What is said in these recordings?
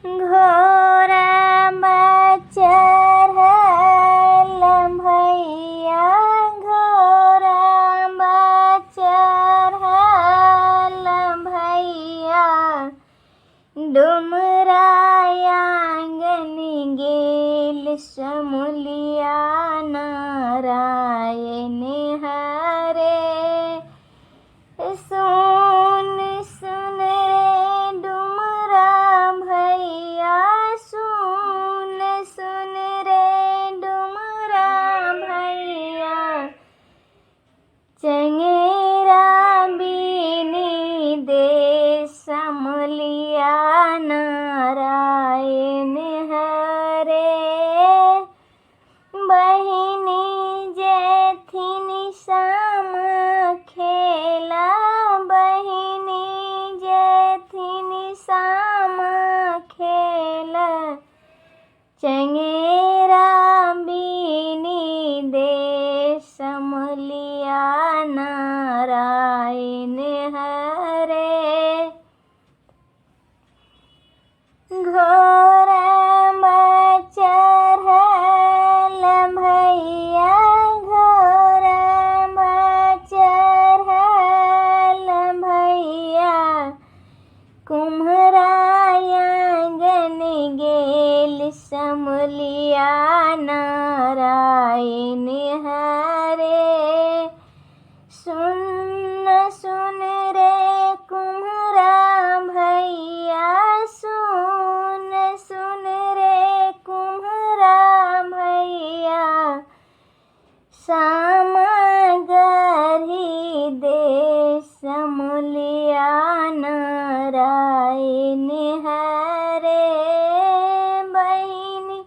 घोरा चढ़ल भैया घोरा चढ़ल भैया डुमराया आंगन गेल समुलिया नारायण हरे सुन सुन रे डुमरा भैया सुन सुन रे डुमरा भैया चंगेरा बीनी दे समुलिया नारायण हरे बहिनी जेथिन साम खेला बहिनी जेथिन साम खेला चंगेरा बीनी दे समुलिया नारायण हरे घोरा चढ़ल भैया घोरा चढ़ल भैया कुम्हराया आंगन गेल समुलिया नारायण हरे सुन सुन रे कुम्हरा भैया सुन सुन रे कुम्हरा भैया सामगरी दे समुलिया नारायण हरे बहिनी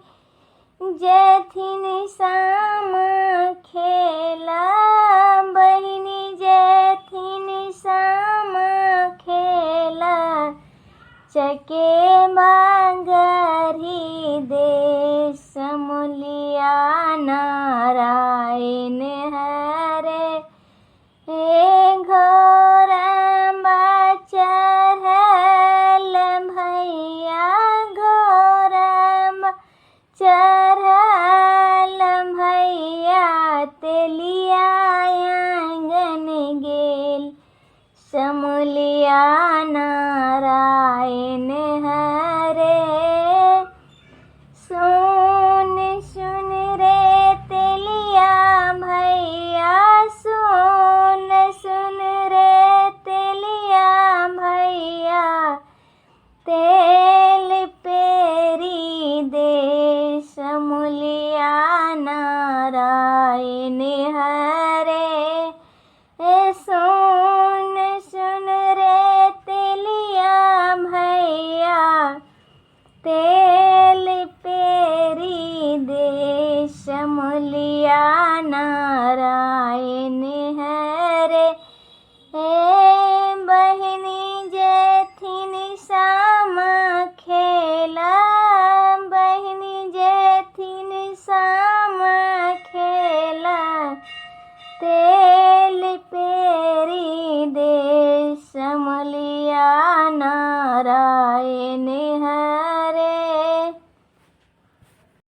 जेथिन साम खेला बहिनी जेथिन साम खेला चके बागरी दे समुलिया नारायण हरे हे घोरा चढ़ल भैया घोरा चढ़ल भैया तेलिया आंगन गेल समुलिया नारायण हरे सुन सुन रे तेलिया भैया सुन सुन रे तेलिया भैया तेल पेरी दे समुलिया नारायण हरे सुन सुन रे तेलिया भैया तेल पेरी दे समुलिया नारायण है।